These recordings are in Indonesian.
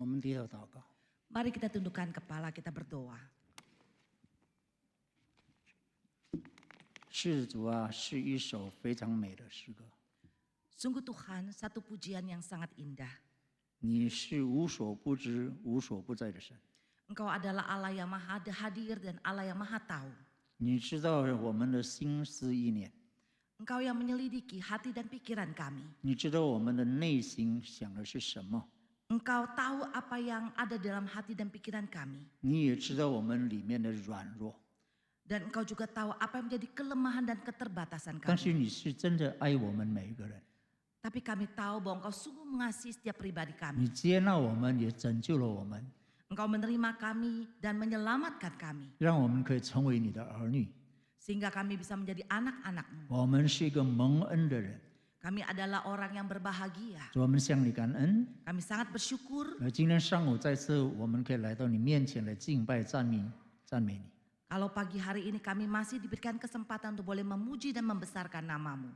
们低头祷告。 Mari kita tundukkan kepala, kita berdoa. 是主啊，是一首非常美的诗歌。 Sungguh Tuhan, satu pujian yang sangat indah. 你是无所不知、无所不在的神。 Engkau adalah Allah yang maha hadir dan Allah yang maha tahu. 你知道我们的心思意念， Engkau yang menyelidiki hati dan pikiran kami. 你知道我们的内心想的是什么， Engkau tahu apa yang ada dalam hati dan pikiran kami. 你也知道我们里面的软弱。 Dan engkau juga tahu apa yang menjadi kelemahan dan keterbatasan 但是 kami. 你是真的爱我们每一个人， Tapi kami tahu bahwa engkau sungguh mengasihi setiap pribadi 你 kami. 接纳我们，也拯救了我们， Engkau menerima kami dan menyelamatkan kami. 让我们可以成为你的儿女。 Sehingga kami bisa menjadi anak-anak-Mu. 我们是一个蒙恩的人， Kami adalah orang yang berbahagia. 主，我们向你感恩。 Kami sangat bersyukur. 而今天上午再次，我们可以来到你面前来敬拜、赞美你。 Kalau pagi hari ini kami masih diberikan kesempatan untuk boleh memuji dan membesarkan nama-Mu.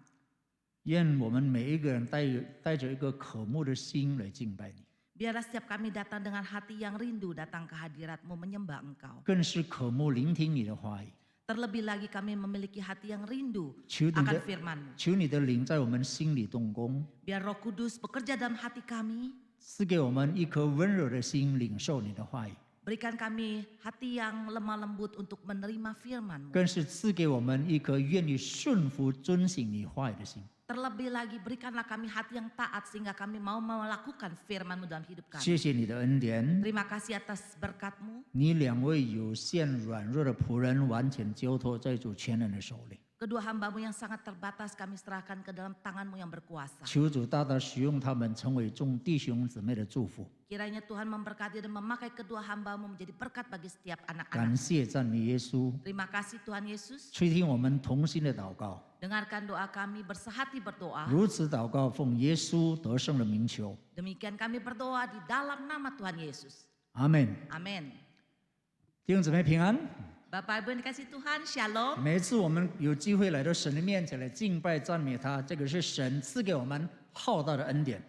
愿我们每一个人带着一个渴慕的心来敬拜你， Biarlah setiap kami datang dengan hati yang rindu datang ke hadirat-Mu menyembah Engkau. 更是渴慕聆听你的话语。 Terlebih lagi kami memiliki hati yang rindu 求你 akan 的 firman-Mu. 求你的灵在我们心里动工， Biar Roh Kudus bekerja dalam hati kami. 赐给我们一颗温柔的心，领受你的话语， Berikan kami hati yang lemah lembut untuk menerima firman-Mu. 更是赐给我们一颗愿意顺服、遵行你话语的心。 Terlebih lagi berikanlah kami hati yang taat sehingga kami mau melakukan firman-Mu dalam hidup kami. 谢谢你的恩典， Terima kasih atas berkat-Mu. 你两位有限软弱的仆人完全交托在主全能的手里。 Kedua hamba-Mu yang sangat terbatas kami serahkan ke dalam tangan-Mu yang berkuasa. 求主大大使用他们，成为众弟兄姊妹的祝福。 Kiranya Tuhan memberkati dan memakai kedua hamba-Mu menjadi berkat bagi setiap 感 anak-anak. 谢赞美耶稣， Terima kasih Tuhan Yesus. 垂听我们同心的祷告。 Dengarkan doa kami, bersehati berdoa. 如此祷告，奉耶稣得胜的名求， Demikian kami berdoa di dalam nama Tuhan Yesus. 阿门。 Amin. 弟兄姊妹平安。 Bapak Ibu yang dikasih Tuhan, Shalom. 每一次我们有机会来到神的面前来敬拜赞美他，这个是神赐给我们浩大的恩典。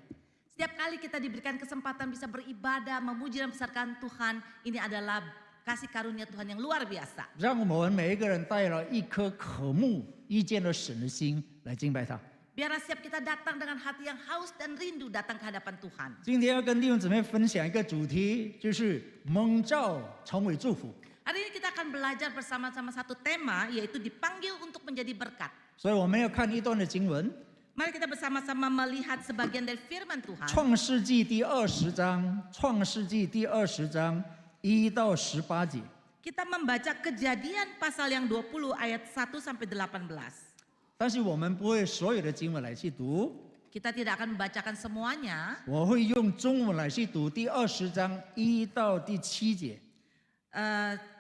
Setiap kali kita diberikan kesempatan bisa beribadah, memuji dan membesarkan Tuhan, ini adalah kasih karunia Tuhan yang luar biasa. 让我们每一个人带了一颗渴慕遇见了神的心来敬拜他。 Biarlah setiap kita datang dengan hati yang haus dan rindu datang ke hadapan Tuhan. 今天要跟弟兄姊妹分享一个主题，就是蒙召成为祝福。 Hari ini kita akan belajar bersama-sama satu tema, yaitu dipanggil untuk menjadi berkat. 所以我们要看一段的经文， Mari kita bersama-sama melihat sebagian dari firman 《 Tuhan. 创世纪》第20章，《创世纪》第20章1到18节。 Kita membaca Kejadian pasal yang 20 ayat 1 sampai 18. 但是我们不会所有的经文来去读， Kita tidak akan membacakan semuanya. 我会用中文来去读第20章1到第7节。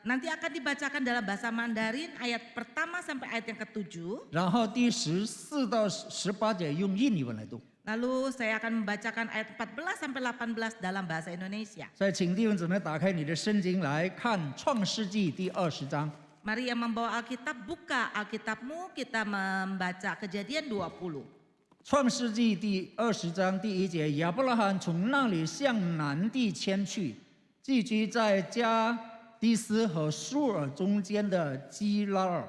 Nanti akan dibacakan dalam bahasa Mandarin ayat pertama sampai ayat yang ke-7. 然后第14到18节用印尼文来读。 Lalu saya akan membacakan ayat 14 sampai 18 dalam bahasa Indonesia. 所以请弟兄姊妹打开你的圣经来看《创世纪》第20章。 Mari yang membawa Alkitab, buka Alkitabmu, kita membaca Kejadian 20. 创世纪第20章第1节，亚伯拉罕从那里向南地迁去，寄居在加迪斯和苏尔中间的基拉尔。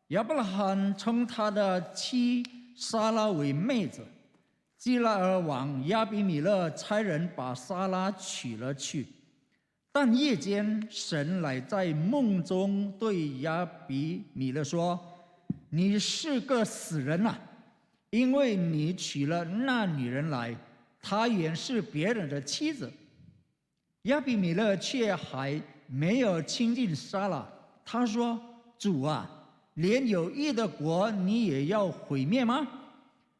亚伯拉罕称他的妻撒拉为妹子。基拉尔王亚比米勒差人把撒拉娶了去，但夜间神来在梦中对亚比米勒说：“你是个死人啊！因为你娶了那女人来，她原是别人的妻子。”亚比米勒却还没有亲近撒拉，他说：“主啊，连有义的国你也要毁灭吗？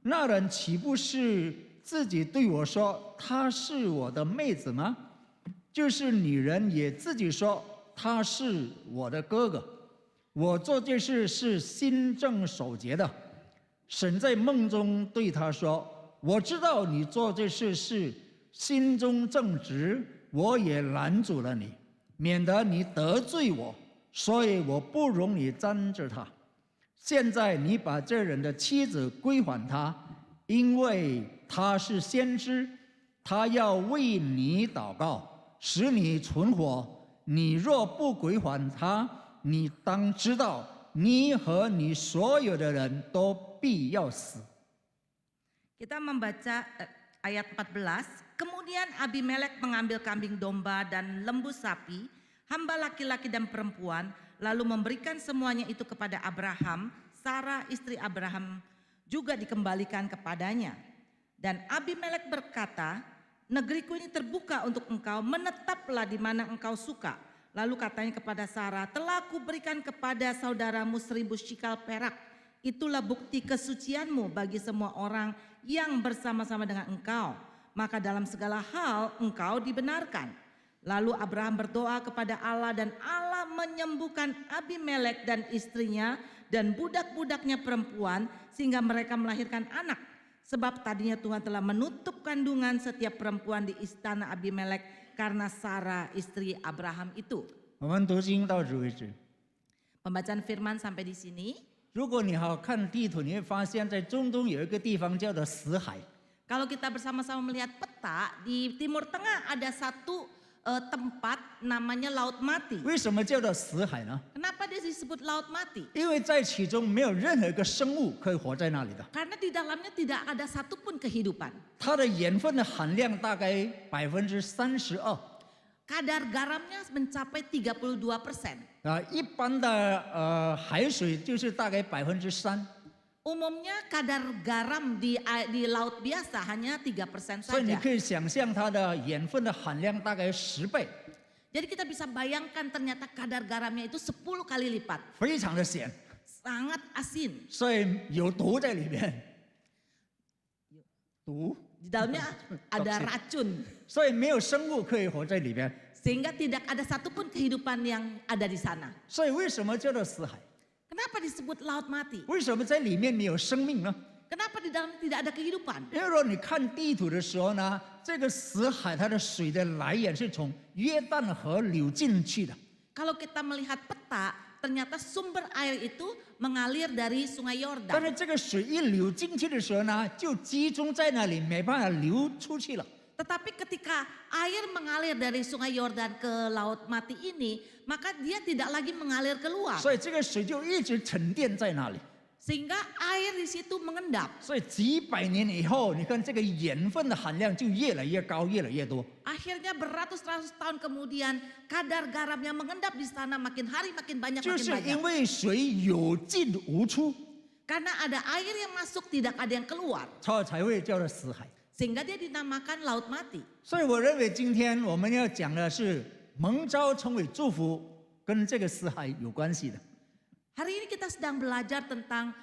那人岂不是自己对我说她是我的妹子吗？就是女人也自己说他是我的哥哥。我做这事是心正守节的。神在梦中对他说：“我知道你做这事是心中正直，我也拦阻了你，免得你得罪我，所以我不容你沾着他。现在你把这人的妻子归还他，因为他是先知，他要为你祷告，使你存活。你若不归还他，你当知道，你和你所有的人都必要死。 Kita membaca ayat 14. Kemudian Abimelek mengambil kambing domba dan lembu sapi, hamba laki-laki dan perempuan, lalu memberikan semuanya itu kepada Abraham. Sarah istri Abraham juga dikembalikan kepadanya. Dan Abimelek berkata, negeriku ini terbuka untuk engkau, menetaplah di mana engkau suka. Lalu katanya kepada Sarah, telah kuberikan kepada saudaramu 1000 shikal perak. Itulah bukti kesucianmu bagi semua orang yang bersama-sama dengan engkau. Maka dalam segala hal engkau dibenarkan. Lalu Abraham berdoa kepada Allah dan Allah menyembuhkan Abimelek dan istrinya dan budak-budaknya perempuan sehingga mereka melahirkan anak. Sebab tadinya Tuhan telah menutup kandungan setiap perempuan di istana Abimelek karena Sarah istri Abraham itu. 我们读经到此为止。 Pembacaan firman sampai di sini. 如果你好看地图，你会发现在中东有一个地方叫做死海。 Kalau kita bersama-sama melihat peta, di Timur Tengah ada satu tempat namanya Laut Mati. 为什么叫做死海呢？ Kenapa dia disebut Laut Mati? 因为在其中没有任何一个生物可以活在那里的， Karena di dalamnya tidak ada satupun kehidupan. 它的盐分的含量大概32%。 Kadar garamnya mencapai 32%. 一般的海水就是大概3%。 Umumnya kadar garam di laut biasa hanya 3% 所以你 saja. 可以想象它的盐分的含量大概10倍， Jadi kita bisa bayangkan ternyata kadar garamnya itu 10 kali lipat. 非常的咸， Sangat asin. 所以有毒在里面。毒， Di dalamnya ada racun. 所以没有生物可以活在里边。 Sehingga tidak ada satupun kehidupan yang ada di sana. 所以为什么叫做死海？ Kenapa disebut laut mati? 为什么在里面没有生命呢？ Kenapa di dalamnya tidak ada kehidupan? 因为如果你看地图的时候呢，这个死海它的水的来源是从约旦河流进去的。 Kalau kita melihat peta, ternyata sumber air itu mengalir dari Sungai 但 Yordan. 是这个水一流进去的时候呢，就集中在那里，没办法流出去了。 Tetapi ketika air mengalir dari Sungai Yordan ke Laut Mati ini, maka dia tidak lagi mengalir keluar. 所以这个水就一直沉淀在那里。 Sehingga air di situ mengendap. 所以几百年以后，你看这个盐分的含量就越来越高，越来越多。 Akhirnya beratus-ratus tahun kemudian kadar garam yang mengendap di sana makin hari makin banyak 就 makin 是 banyak. 因为水有进无出， Karena ada air yang masuk tidak ada yang keluar. 才会叫做死海。 Sehingga dia dinamakan Laut Mati. 所以我认为今天我们要讲的是蒙召成为祝福，跟这个死海有关系的。 Hari ini kita sedang belajar tentang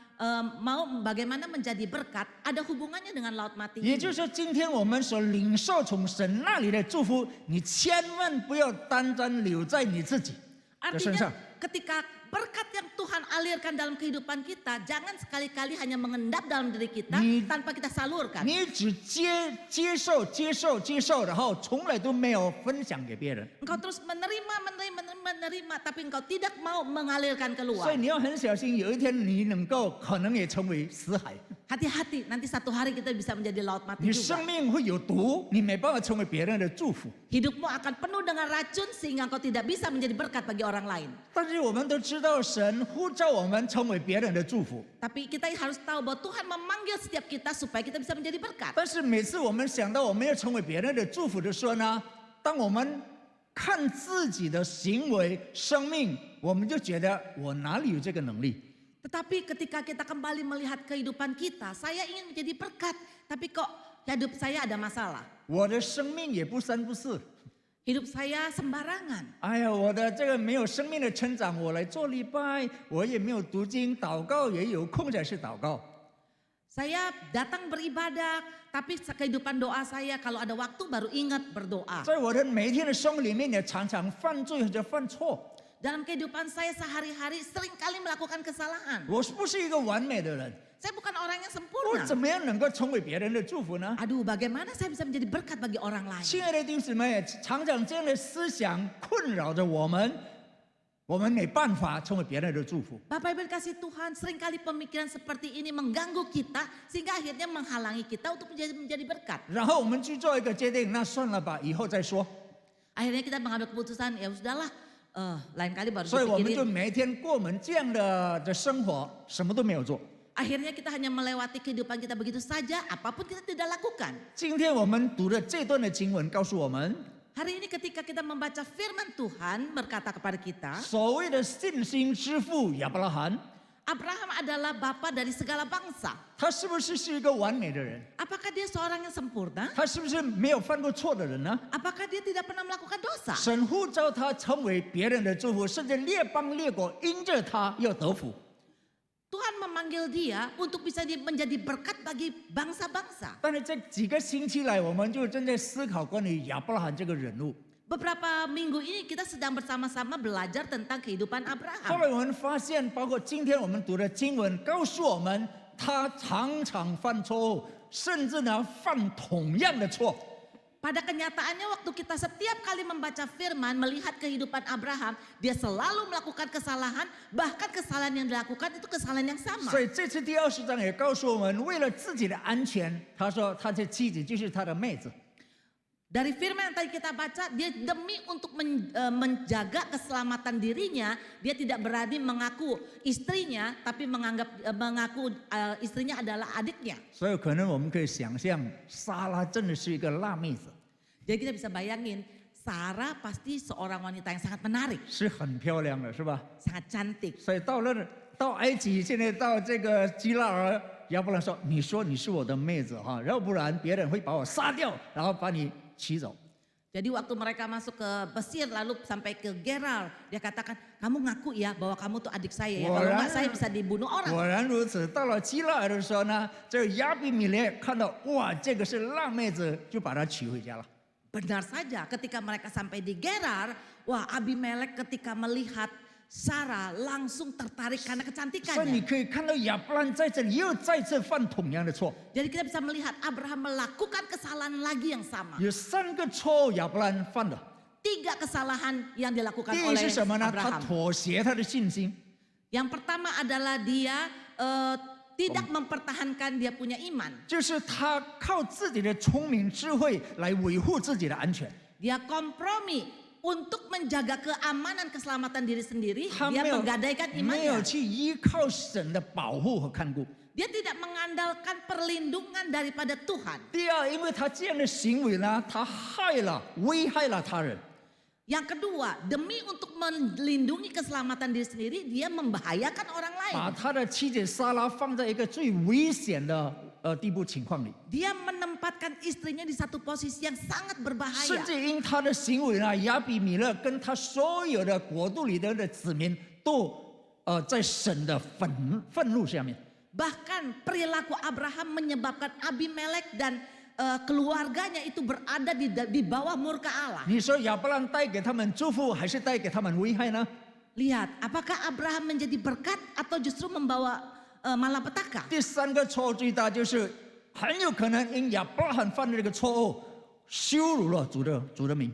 bagaimana menjadi berkat, ada hubungannya dengan Laut Mati 也 ini. 就是说，今天我们所领受从神那里的祝福，你千万不要单单留在你自己的身 Artinya 上。 ketika berkat yang Tuhan alirkan dalam kehidupan kita, jangan sekali-kali hanya mengendap dalam diri kita tanpa kita salurkan. 你只接受，然后从来都没有分享给别人。 Engkau terus menerima, tapi engkau tidak mau mengalirkan 所 keluar. 以你要很小心，有一天你能够可能也成为死海， Hati-hati, nanti satu hari kita bisa menjadi laut mati 你 juga. 生命会有毒，你没办法成为别人的祝福。 Hidupmu akan penuh dengan racun sehingga engkau tidak bisa menjadi berkat bagi orang lain. 但是我们都知道，神呼召我们成为别人的祝福。 Tapi kita harus tahu bahwa Tuhan memanggil setiap kita supaya kita bisa menjadi berkat. 但是每次我们想到我们要成为别人的祝福的时候呢，当我们看自己的行为、生命，我们就觉得我哪里有这个能力？ Tetapi ketika kita kembali melihat kehidupan kita, saya ingin menjadi berkat, tapi kok hidup saya ada masalah. 我的生命也不三不四。 Hidup saya sembarangan. 哎呀，我的这个没有生命的成长，我来做礼拜，我也没有读经、祷告，也有空才是祷告。 Saya datang beribadah, tapi kehidupan doa saya kalau ada waktu baru ingat berdoa. 在我的每一天的生活里面，也常常犯罪或者犯错。 Dalam kehidupan saya sehari-hari seringkali melakukan kesalahan. 我不是一个完美的人， Saya bukan orang yang 我 sempurna. 怎么样能够成为别人的祝福呢？ Aduh, bagaimana saya bisa menjadi berkat bagi orang lain? 亲爱的弟兄姊妹，常常这样的思想困扰着我们，我们没办法成为别人的祝福。 Bapak Ibu kasih Tuhan, seringkali pemikiran seperti ini mengganggu kita sehingga akhirnya menghalangi kita untuk menjadi berkat. 然后我们去做一个决定，那算了吧，以后再说。 Akhirnya kita mengambil keputusan, ya sudahlah, lain kali baru 所以我们就 dipikirin. 每一天过我们这样的生活，什么都没有做。 Akhirnya kita hanya melewati kehidupan kita begitu saja, apapun kita tidak lakukan. 今天我们读的这段的经文告诉我们， Hari ini ketika kita membaca firman Tuhan berkata kepada kita, 所谓的信心之父亚伯拉罕， Abraham adalah bapa dari segala bangsa. 他是不是一个完美的人？ Apakah dia seorang yang sempurna? 他是不是没有犯过错的人呢？ Apakah dia tidak pernah melakukan dosa? 神呼召他成为别人的祝福，甚至列邦列国因着他要得福。 Tuhan memanggil dia untuk bisa menjadi berkat bagi bangsa-bangsa. 但是这几个星期来，我们就正在思考关于亚伯拉罕这个人物。 Beberapa minggu ini kita sedang bersama-sama belajar tentang kehidupan 后 Abraham. 来我们发现，包括今天我们读的经文，告诉我们他常常犯错误，甚至呢犯同样的错。 Pada kenyataannya waktu kita setiap kali membaca firman, melihat kehidupan Abraham, dia selalu melakukan kesalahan, bahkan kesalahan yang dilakukan itu kesalahan yang sama. 所以这次第20章也告诉我们，为了自己的安全，他说他的妻子就是他的妹子。 Dari firman yang tadi kita baca, dia demi untuk menjaga keselamatan dirinya, dia tidak berani mengaku istrinya, tapi mengaku istrinya adalah adiknya. 所以可能我们可以想象，撒拉真的是一个辣妹子， Jadi kita bisa bayangin, Sarah pasti seorang wanita yang sangat menarik, 是很漂亮的，是吧？ sangat cantik. 所以到埃及，现在到这个基拉尔，亚伯兰说：“你说你是我的妹子哈，要不然别人会把我杀掉，然后把你骑走。” Jadi waktu mereka masuk ke Mesir lalu sampai ke Gerar, dia katakan, kamu ngaku ya bahwa kamu tuh adik saya ya, kalau enggak saya bisa dibunuh orang. 果然如此，到了基拉尔的时候呢，这亚比米勒看到哇，这个是辣妹子，就把她娶回家了。 Benar saja, ketika mereka sampai di Gerar, wah Abimelek ketika melihat Sarah langsung tertarik karena 所以 kecantikannya. 你可以看到亚伯兰在这里又再次犯同样的错， Jadi kita bisa melihat Abraham melakukan kesalahan lagi yang sama. 有3个错误亚伯兰犯了。 3 kesalahan yang dilakukan 第一 oleh 是什么呢？他 Abraham. 妥协他的信心。 Yang pertama adalah dia tidak mempertahankan dia punya iman. 就是他靠自己的聪明智慧来维护自己的安全， Dia kompromi untuk menjaga keamanan keselamatan diri sendiri. 他 Dia 没有 menggadaikan 没有 imannya. 去依靠神的保护和看顾。 Dia tidak mengandalkan perlindungan daripada Tuhan. 第二，因为他这样的行为呢，他危害了他人。 Yang kedua, demi untuk melindungi keselamatan diri sendiri, dia membahayakan orang lain. 把他的妻子撒拉放在一个最危险的地步情况里， Dia menempatkan istrinya di satu posisi yang sangat 甚 berbahaya. 至因他的行为呢，亚比米勒跟他所有的国度里的子民都在神的愤怒下面。 Bahkan perilaku Abraham menyebabkan Abimelek dan keluarganya itu berada di bawah murka Allah. 你说亚伯兰带给他们祝福，还是带给他们危害呢？ Lihat, apakah Abraham menjadi berkat atau justru membawa malapetaka? 第3个错误最大就是很有可能因亚伯拉罕犯的这个错误，羞辱了主的名。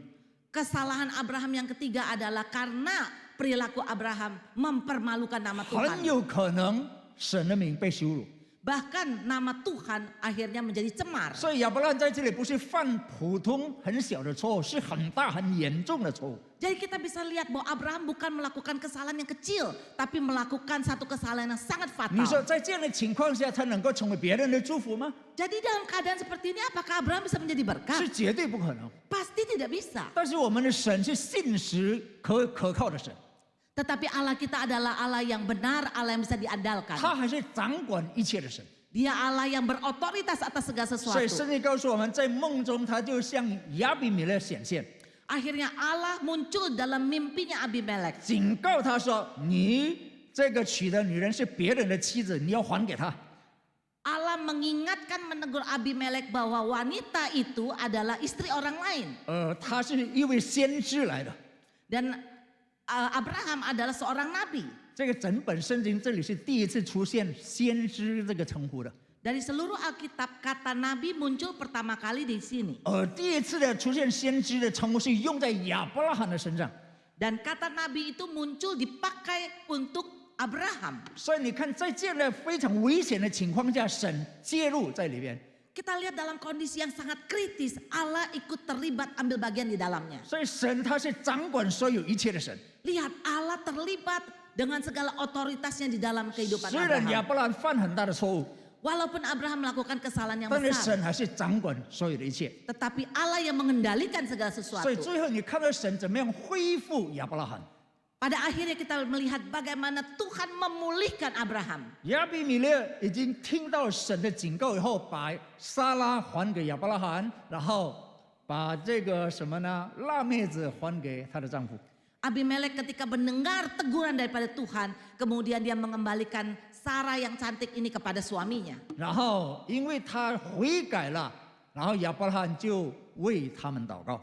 Kesalahan Abraham yang ketiga adalah karena perilaku Abraham mempermalukan nama 很 Tuhan. 有可能神的名被羞辱。 Bahkan nama Tuhan akhirnya menjadi cemar. 所以亚伯拉罕在这里不是犯普通很小的错误，是很大很严重的错误。 Jadi kita bisa lihat bahwa Abraham bukan melakukan kesalahan yang kecil, tapi melakukan satu kesalahan yang sangat 你说 fatal. 在这样的情况下，他能够成为别人的祝福吗？ Jadi dalam keadaan seperti ini apakah Abraham bisa menjadi 是 berkat? 绝对不可能。 Pasti tidak bisa. 但是我们的神是信实可靠的神， Tetapi Allah kita adalah Allah yang benar, Allah yang bisa diandalkan. 他还是掌管一切的神。 Dia Allah yang berotoritas atas segala 所以 sesuatu. 圣经告诉我们，在梦中他就向亚比米勒显现， Akhirnya Allah muncul dalam mimpinya Abimelek. 警告他说：“你这个娶的女人是别人的妻子，你要还给他。” Allah mengingatkan menegur Abimelek bahwa wanita itu adalah istri orang lain. 他是一位先知来的。 Dan Abraham adalah seorang nabi. 这个整本圣经这里是第一次出现先知这个称呼的。 Dari seluruh Alkitab kata nabi muncul pertama kali di sini. 第一次的出现先知的称呼是用在亚伯拉罕的身上。Dan kata nabi itu muncul dipakai untuk Abraham. 所以你看，在这样的非常危险的情况下，神介入在里面。 Kita lihat dalam kondisi yang sangat kritis, Allah ikut terlibat ambil bagian di dalamnya. 所以神他是掌管所有一切的神。 Lihat Allah terlibat dengan segala otoritasnya di dalam kehidupan 虽然亚 Abraham. 伯拉罕犯很大的错误， Walaupun Abraham melakukan kesalahan yang 但是 besar, 神还是掌管所有的一切。 tetapi Allah yang mengendalikan segala 所 sesuatu. 以最后你看到神怎么样恢复亚伯拉罕。 Pada akhirnya kita melihat bagaimana Tuhan memulihkan Abraham. 亚比米勒已经听到神的警告以后，把撒拉还给亚伯拉罕，然后把这个什么呢？辣妹子还给她的丈夫。 Abimelek ketika mendengar teguran daripada Tuhan, kemudian dia mengembalikan Sarah yang cantik ini kepada suaminya. 然后因为他悔改了，然后亚伯拉罕就为他们祷告。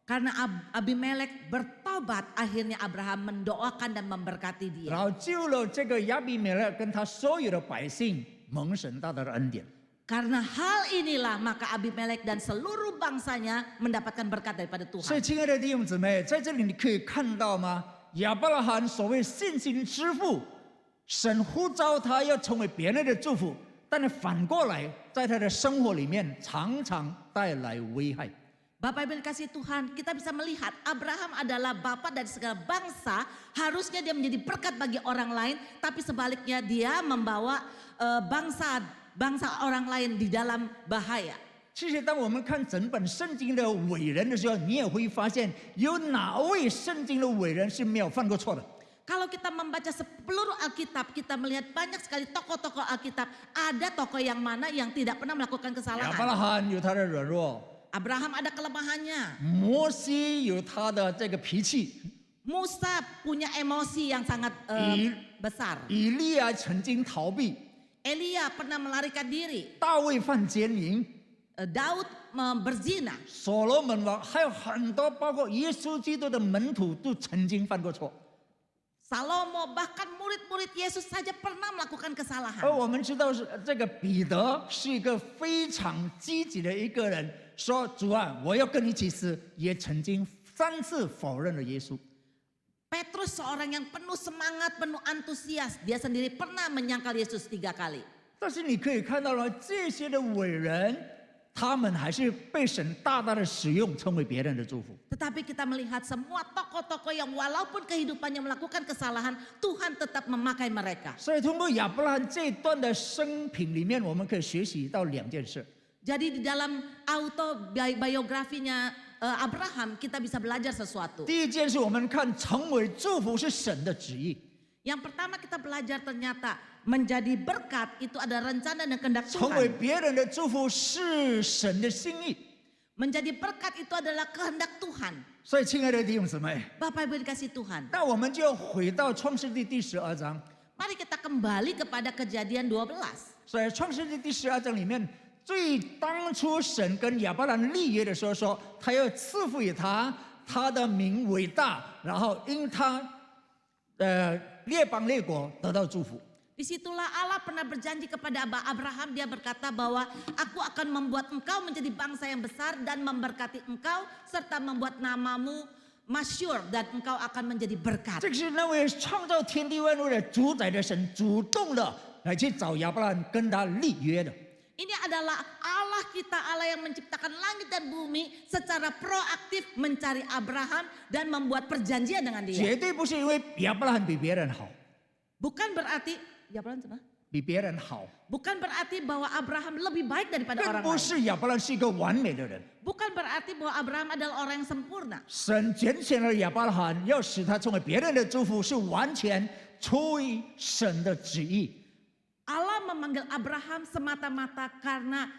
Karena Abimelek bertobat, akhirnya Abraham mendoakan dan memberkati 然 dia. 后救了这个亚比米勒跟他所有的百姓，蒙神大大的恩典。 Karena hal inilah maka Abimelek dan seluruh bangsanya mendapatkan berkat daripada 所以， Tuhan. 亲爱的弟兄姊妹，在这里你可以看到吗？亚伯拉罕所谓信心之父，神呼召他要成为别人的祝福，但是反过来，在他的生活里面常常带来危害。 Bapak Ibu yang dikasihi Tuhan, kita bisa melihat Abraham adalah bapak dari segala bangsa. Harusnya dia menjadi berkat bagi orang lain, tapi sebaliknya dia membawa bangsa orang lain di dalam bahaya. 其实，当我们看整本圣经的伟人的时候，你也会发现，有哪位圣经的伟人是没有犯过错的？ Kalau kita membaca seluruh Alkitab, kita melihat banyak sekali tokoh-tokoh Alkitab. Ada tokoh yang mana yang tidak pernah melakukan 亚伯拉 kesalahan. 罕有他的软弱， Abraham ada kelemahannya. 摩西有他的这个脾气， Musa punya emosi yang sangat besar. 以利亚曾经逃避， Elia pernah melarikan diri. 大卫犯奸淫， Daud berzina. 所罗门王还有很多，包括耶稣基督的门徒都曾经犯过错。 Salomo bahkan murid-murid Yesus saja pernah melakukan 而 kesalahan. 我们知道是这个彼得是一个非常积极的一个人，说主啊，我要跟你一起死，也曾经3次否认了耶稣。 Petrus seorang yang penuh semangat, penuh antusias. Dia sendiri pernah menyangkal Yesus 3 kali. 但是你可以看到了这些的伟人，他们还是被神大大的使用，成为别人的祝福。 Tetapi kita melihat semua tokoh-tokoh yang walaupun kehidupannya melakukan kesalahan, Tuhan tetap memakai mereka. 所以通过亚伯拉罕这一段的生平里面，我们可以学习到2件事。 Jadi di dalam autobiografinya Abraham kita bisa belajar sesuatu. 第一件事，我们看成为祝福是神的旨意。 Yang pertama kita belajar ternyata menjadi berkat itu ada rencana dan kehendak 成为 Tuhan. 别人的祝福是神的心意。 Menjadi berkat itu adalah kehendak Tuhan. 所以，亲爱的弟兄姊妹， Bapak Ibu dikasih Tuhan. 那我们就要回到创世纪第12章。 Mari kita kembali kepada Kejadian 12. 所以，创世纪第12章里面，最当初神跟亚伯兰立约的时候说，他要赐福给他，他的名伟大，然后因他，列邦列国得到祝福。 Disitulah Allah pernah berjanji kepada Abraham, dia berkata bahwa aku akan membuat engkau menjadi bangsa yang besar dan memberkati engkau serta membuat namamu masyhur dan engkau akan menjadi berkat. 这个是那位创造天地万物的主宰的神主动的来去找亚伯兰跟他立约的。 Ini adalah Allah kita, Allah yang menciptakan langit dan bumi secara proaktif mencari Abraham dan membuat perjanjian dengan dia. 绝对不是因为亚伯兰比别人好， Bukan berarti Abraham apa? 比别人好， Bukan berarti bahwa Abraham lebih baik daripada 更 orang 不 lain. 是亚伯兰是一个完美的人。 Bukan berarti bahwa Abraham adalah orang yang sempurna. 神拣选了亚伯拉罕，要使他成为别人的祝福，是完全出于神的旨意。 Allah memanggil Abraham semata-mata karena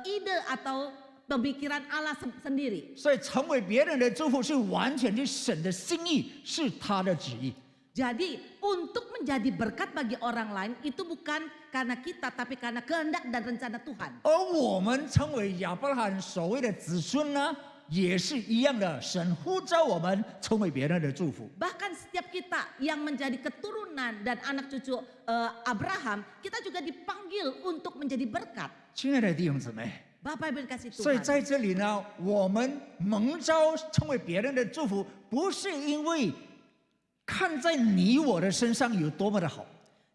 ide atau pemikiran Allah sendiri. 所以成为别人的祝福是完全是神的心意，是他的旨意。 Jadi untuk menjadi berkat bagi orang lain itu bukan karena kita tapi karena kehendak dan rencana Tuhan. 而我们成为亚伯拉罕所谓的子孙呢，也是一样的，神呼召我们成为别人的祝福。 Bahkan setiap kita yang menjadi keturunan dan anak cucu Abraham, kita juga dipanggil untuk menjadi berkat. 亲爱的弟兄姊妹， Bapak Ibu dikasih 所以 Tuhan. 在这里呢，我们蒙召成为别人的祝福，不是因为看在你我的身上有多么的好。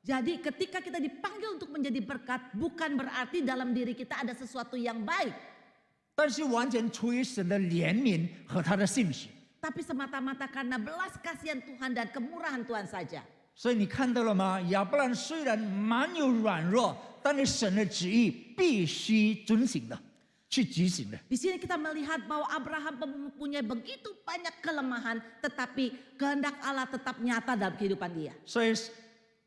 Jadi ketika kita dipanggil untuk menjadi berkat, bukan berarti dalam diri kita ada sesuatu yang baik. 但是完全出于神的怜悯和他的信实。 Tapi semata-mata karena belas kasihan Tuhan dan kemurahan Tuhan saja. 所以你看到了吗？亚伯兰虽然蛮有软弱，但是神的旨意必须遵行的，去执行的。 Di sini kita melihat bahwa Abraham mempunyai begitu banyak kelemahan, tetapi kehendak Allah tetap nyata dalam kehidupan dia. 所以，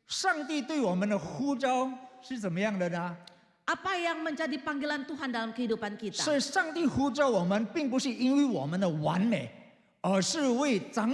上帝对我们的呼召是怎么样的呢？ Apa yang menjadi panggilan Tuhan dalam kehidupan kita? 所以，上帝呼召我们，并不是因为我们的完美，而是为展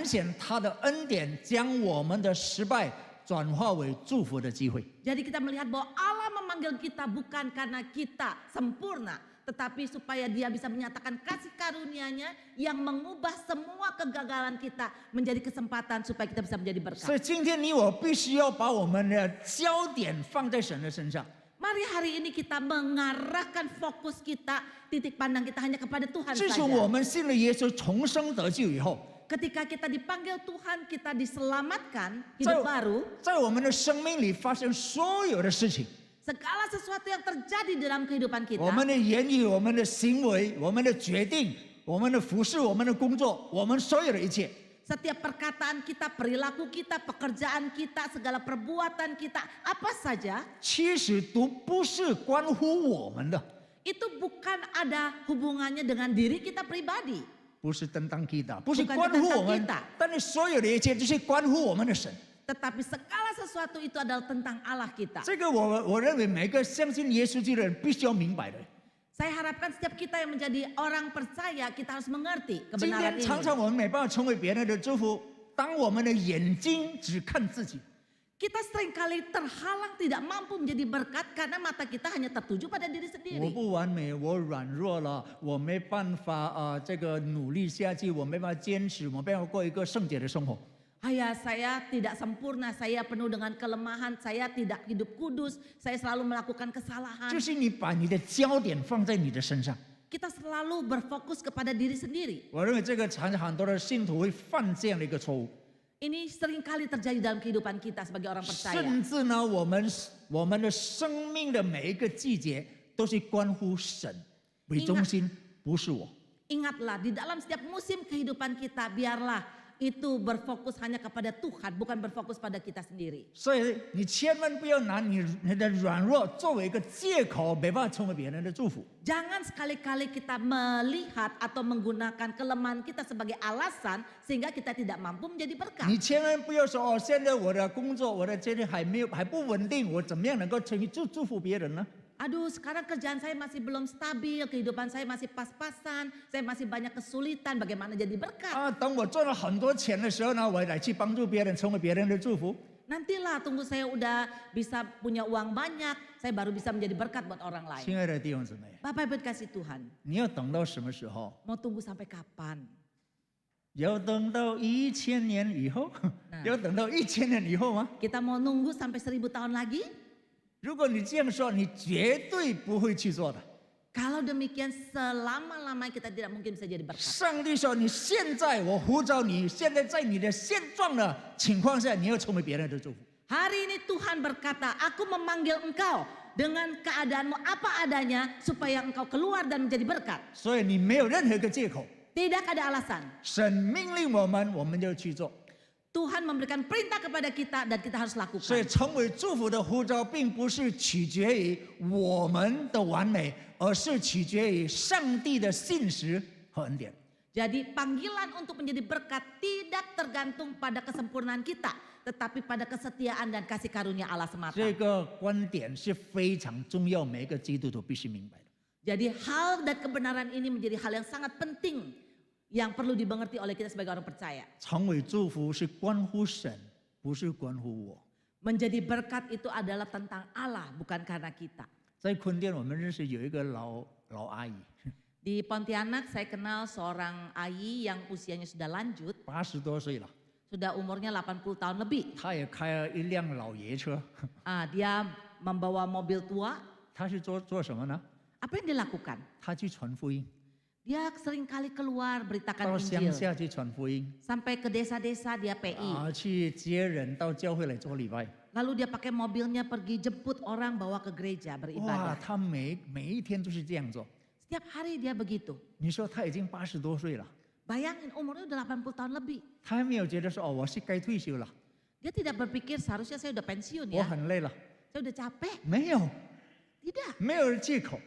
现他的恩典，将我们的失败转化为祝福的机会。 Jadi kita melihat bahwa Allah memanggil kita bukan karena kita sempurna, tetapi supaya dia bisa menyatakan kasih karunia-Nya yang mengubah semua kegagalan kita menjadi kesempatan supaya kita bisa menjadi 所 berkat. 以，今天你我必须要把我们的焦点放在神的身上。 Mari hari ini kita mengarahkan fokus kita, titik pandang kita hanya kepada Tuhan 自从我 saja. 们信了耶稣重生得救以后， Ketika kita dipanggil Tuhan, kita diselamatkan, hidup baru. 在我们的生命里发生所有的事情， Segala sesuatu yang terjadi di dalam kehidupan 我们 kita, 的言语、我们的行为、我们的决定、我们的服饰、我们的工作，我们所有的一切， setiap perkataan kita, perilaku kita, pekerjaan kita, segala perbuatan kita, apa saja, 其实都不是关乎我们的， itu bukan ada hubungannya dengan diri kita pribadi. 不是担当 kita， 不是 Bukan 关乎我 tentang 们 kita， 但是所有的一切就是关乎我们的神。 Tetapi segala sesuatu itu adalah tentang Allah kita. 这个我认为每个相信耶稣基督的人必须要明白的。 Saya harapkan setiap kita yang menjadi orang percaya, kita harus mengerti 今 kebenaran 天常 ini. 常我们没办法成为别人的祝福，当我们的眼睛只看自己。 Kita seringkali terhalang tidak mampu menjadi berkat karena mata kita hanya tertuju pada diri 我 sendiri. 不完美，我软弱了，我没办法这个努力下去，我没办法坚持，我没办法过一个圣洁的生活。 Ayah, saya tidak sempurna, saya penuh dengan kelemahan, saya tidak hidup kudus, saya selalu melakukan kesalahan. 就是你把你的焦点放在你的身上。 Kita selalu berfokus kepada diri sendiri. 我认为这个常常很多的信徒会犯这样的一个错误， Ini seringkali terjadi dalam kehidupan kita sebagai orang percaya. 甚至呢，我们的生命的每一个季节都是关乎神为中心，不是我。 Ingatlah, di dalam setiap musim kehidupan kita, biarlah itu berfokus hanya kepada Tuhan, bukan berfokus pada kita sendiri. 所以你千万不要拿你的软弱作为一个借口，没办法成为别人的祝福。 Jangan sekali-kali kita melihat atau menggunakan kelemahan kita sebagai alasan sehingga kita tidak mampu menjadi berkat. 你千万不要说哦，现在我的工作，我的这里还不稳定，我怎么样能够成为祝福别人呢？ Aduh, sekarang kerjaan saya masih belum stabil, kehidupan saya masih pas-pasan, saya masih banyak kesulitan, bagaimana jadi berkat? 啊，等我赚了很多钱的时候呢，我来去帮助别人，成为别人的祝福。 Nantilah tunggu saya udah bisa punya uang banyak, saya baru bisa menjadi berkat buat orang lain. 亲爱的弟兄姊妹， Bapak Ibu kasih Tuhan, 你要等到什么时候？ mau tunggu sampai kapan? 要等到1000年以后？要等到1000年以后吗？ Kita mau nunggu sampai 1000 tahun lagi? 如果你这样说，你绝对不会去做的。 Kalau demikian selama-lamanya kita tidak mungkin bisa jadi berkat. 上帝说：“你现在我呼召你，现在在你的现状的情况下，你要成为别人的祝福。 Hari ini Tuhan berkata, aku memanggil engkau dengan keadaanmu apa adanya supaya engkau keluar dan menjadi berkat. 所以你没有任何一个借口。 Tidak ada alasan. 神命令我们就去做。 Tuhan memberikan perintah kepada kita dan kita harus 所以 lakukan. 成为祝福的呼召，并不是取决于我们的完美，而是取决于上帝的信实和恩典。 Jadi panggilan untuk menjadi berkat tidak tergantung pada kesempurnaan kita, tetapi pada kesetiaan dan kasih karunia Allah semata. 这个观点是非常重要，每一个基督徒必须明白的。 Jadi hal dan kebenaran ini menjadi hal yang sangat penting yang perlu dimengerti oleh kita sebagai orang percaya. 成为祝福是关乎神，不是关乎我。 Menjadi berkat itu adalah tentang Allah, bukan karena kita. 在昆店，我们认识有一个老阿姨， Di Pontianak saya kenal seorang ayi yang usianya sudah lanjut, 80多岁了， sudah umurnya 80 tahun lebih. 她也开了一辆老爷车。 Dia membawa mobil tua. 她是做什么呢？ Apa yang dilakukan? 她去传福音。Dia sering kali keluar 到 beritakan 乡 Injil. 下去传福音， Sampai ke desa-desa dia PI. 去接人到教会来做礼拜。 Lalu dia pakai mobilnya pergi jemput orang bawa ke gereja 哇， beribadah. 他每一天都是这样做。 Setiap hari dia begitu. 你说他已经80多岁了， Bayangin umurnya udah 80 tahun lebih. 他还没有觉得说哦，我是该退休了， Dia tidak berpikir seharusnya saya udah pensiun 我 ya. 很累了。 Saya udah capek. 没有， Tidak, 没有借口。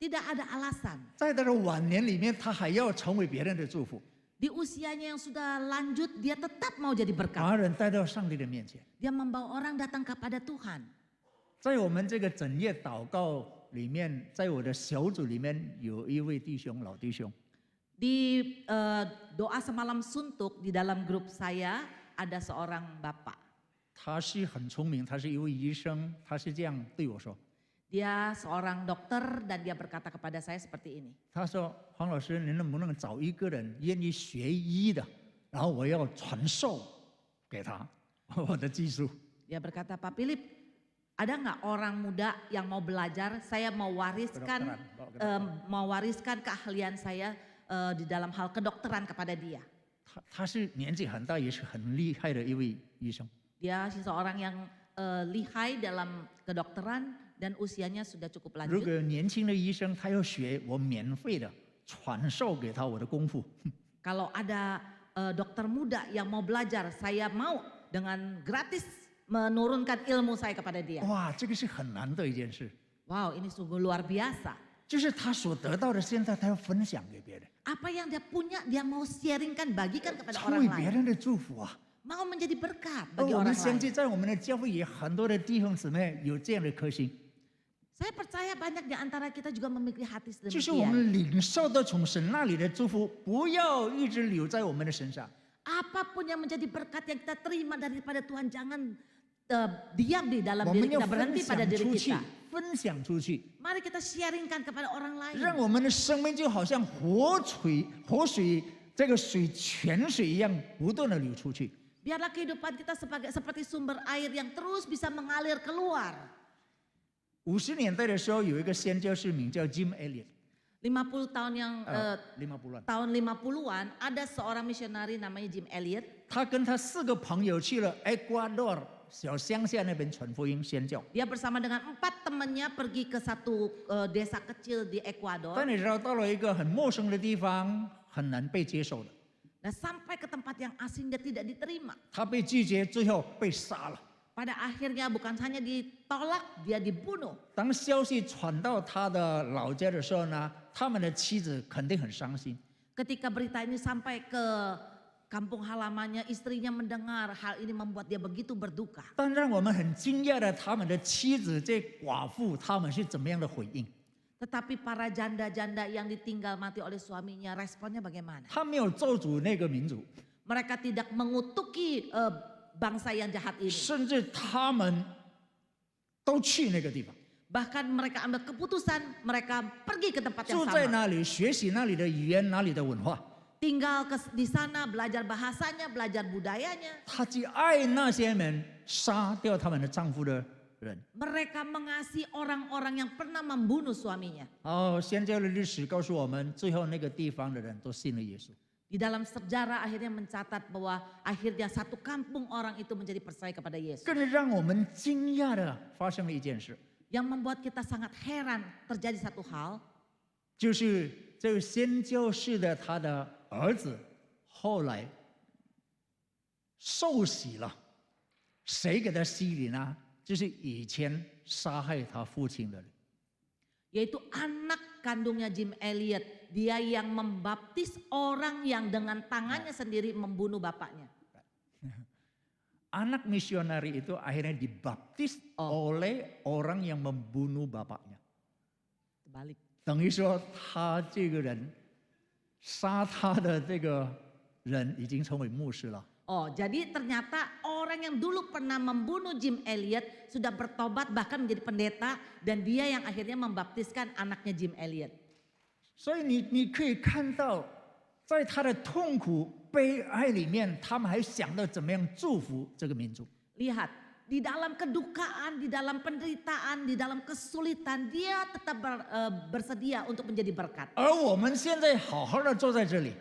tidak ada alasan. 在他的晚年里面，他还要成为别人的祝福， Di usianya yang sudah lanjut dia tetap mau jadi berkat. 把人带到上帝的面前。 Dia membawa orang datang kepada Tuhan. 在我们这个整夜祷告里面，在我的小组里面有一位弟兄，老弟兄， Di doa semalam suntuk di dalam grup saya ada seorang bapak. 他是很聪明，他是一位医生，他是这样对我说， Dia seorang dokter dan dia berkata kepada saya seperti ini. 他说：“黄老师，您能不能找一个人愿意学医的，然后我要传授给他我的技术。” Dia berkata, Pak Philip, ada nggak orang muda yang mau belajar? Saya mau wariskan, mau wariskan keahlian saya di dalam hal kedokteran kepada dia. 他是年纪很大，也是很厉害的一位医生。 Dia seorang yang lihai dalam kedokteran dan usianya sudah cukup 如 lanjut. 果年轻的医生他要学，我免费的传授给他我的功夫。 Kalau ada dokter muda yang mau belajar, saya mau dengan gratis menurunkan ilmu saya kepada dia. 哇，这个是很难的一件事， Wow, ini sungguh luar biasa. 就是他所得到的，现在他要分享给别人， Apa yang dia punya, dia mau sharingkan, bagikan kepada 成 orang 为别 lain. 人的祝福啊！ Mau menjadi berkat 而 bagi 我们 orang 相 lain. 信，在我们的教会也很多的弟兄姊妹有这样的颗心， Saya percaya banyak di antara kita juga memiliki hati 就是我 sedemikian. 们领受到从神那里的祝福，不要一直留在我们的身上。 Apapun yang menjadi berkat yang kita terima daripada Tuhan, jangan diam di dalam 我 diri 们要 kita, 分 berhenti pada 享 diri 出去 kita. ，分享出去， Mari kita sharingkan kepada orang 让 lain. 我们的生命就好像活水这个泉水一样，不断的流出去。 Biarlah kehidupan kita seperti sumber air yang terus bisa mengalir keluar. 50年代的时候，有一个宣教士名叫 Jim Elliot， 50 tahun yang 50 tahun 50-an ada seorang misionari namanya Jim Elliot. 他跟他4个朋友去了 Ecuador 小乡下那边传福音宣教。 Dia bersama dengan 4 temannya pergi ke satu desa kecil di Ecuador. 但你知道，到了一个很陌生的地方，很难被接受的。 Nah, sampai ke tempat yang asing dia tidak diterima. 他被拒绝，最后被杀了。 Pada akhirnya bukan hanya ditolak, dia dibunuh. 当消息传到他的老家的时候呢，他们的妻子肯定很伤心。 Ketika berita ini sampai ke kampung halamannya, istrinya mendengar hal ini membuat dia begitu berduka. 但让我们很惊讶的，他们的妻子这寡妇，他们是怎么样的回应？ Tetapi para janda-janda yang ditinggal mati oleh suaminya, responnya bagaimana? 他没有咒诅那个民族， Mereka tidak mengutuki bangsa yang jahat ini. 甚至他们都去那个地方， Bahkan mereka ambil keputusan, mereka pergi ke tempat yang 住在 sama. 那里，学习那里的语言，那里的文化。 Tinggal di sana, belajar bahasanya, belajar budayanya. 她既爱那些人杀掉他们的丈夫的人。 Mereka mengasihi orang-orang yang pernah membunuh suaminya. 宣教的历史告诉我们，最后那个地方的人都信了耶稣。 Di dalam sejarah akhirnya mencatat bahwa akhirnya satu kampung orang itu menjadi percaya kepada Yesus. 更让我们惊讶的发生了一件事， Yang membuat kita sangat heran terjadi satu hal. 就是这个宣教士的他的儿子后来受洗了，谁给他洗礼呢？就是以前杀害他父亲的人。 Yaitu anak kandungnya Jim Elliot. Dia yang membaptis orang yang dengan tangannya sendiri membunuh bapaknya. Anak misionari itu akhirnya dibaptis oleh orang yang membunuh bapaknya. Terbalik. 等于说他这个人杀他的这个人已经成为牧师了。 Oh, jadi ternyata orang yang dulu pernah membunuh Jim Elliot sudah bertobat bahkan menjadi pendeta dan dia yang akhirnya membaptiskan anaknya Jim Elliot. 所以你可以看到，在他的痛苦悲哀里面，他们还想到怎么样祝福这个民族。 Lihat, di dalam kedukaan, di dalam penderitaan, di dalam kesulitan, dia tetap bersedia untuk menjadi berkat. 而我们现在好好的坐在这里，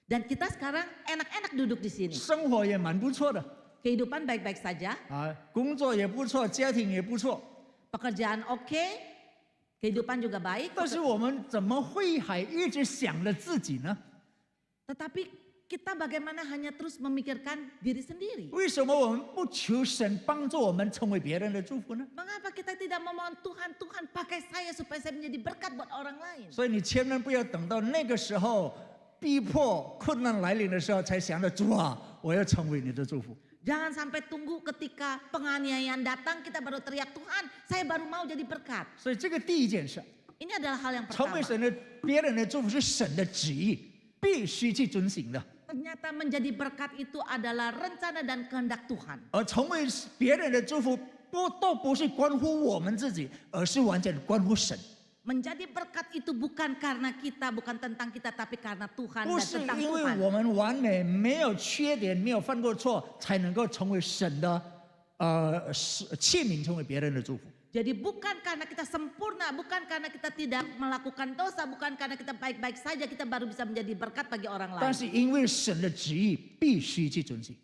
Dan kita sekarang enak-enak duduk di sini. 生活也蛮不错的 Kehidupan baik-baik saja, 啊，工作也不错，家庭也不错。 pekerjaan oke, kehidupan juga baik. 但是我们怎么会还一直想着自己呢？ Tetapi kita bagaimana hanya terus memikirkan diri sendiri? 为什么我们不求神帮助我们成为别人的祝福呢？ Mengapa kita tidak memohon Tuhan, Tuhan pakai saya supaya saya menjadi berkat buat orang lain? 所以你千万不要等到那个时候逼迫困难来临的时候，才想着主啊，我要成为你的祝福。 Jangan sampai tunggu ketika penganiayaan datang kita baru teriak, Tuhan saya baru mau jadi berkat. 所以这个第一件事， Ini adalah hal yang 成 pertama. 为神的别人的祝福是神的旨意，必须去遵行的。 Ternyata menjadi berkat itu adalah rencana dan kehendak Tuhan. 而成为别人的祝福，都不是关乎我们自己，而是完全关乎神。 Menjadi berkat itu bukan karena kita, bukan tentang kita, tapi karena Tuhan 不 dan 是 tentang 因为 Tuhan. 我们完美、没有缺点、没有犯过错，才能够成为神的器皿，成为别人的祝福。 Jadi bukan karena kita sempurna, bukan karena kita tidak melakukan dosa, bukan karena kita baik-baik saja kita baru bisa menjadi berkat bagi orang 但 lain. 是因为神的旨意必须去遵行。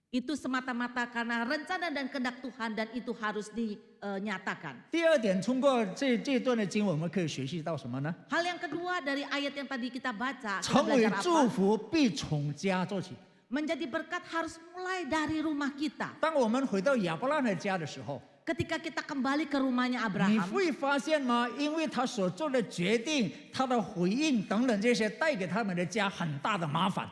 Itu semata-mata karena rencana dan kehendak Tuhan dan itu harus dinyatakan. 第二点，通过这段的经文，我们可以学习到什么呢？ Hal yang kedua dari ayat yang tadi kita baca, kita 成为 belajar 祝 apa? 福必从家做起。 Menjadi berkat harus mulai dari rumah kita. 当我们回到亚伯拉罕的家的时候， Ketika kita kembali ke rumahnya 你 Abraham, 会发现吗？因为他所做的决定、他的回应等等这些，带给他们的家很大的麻烦。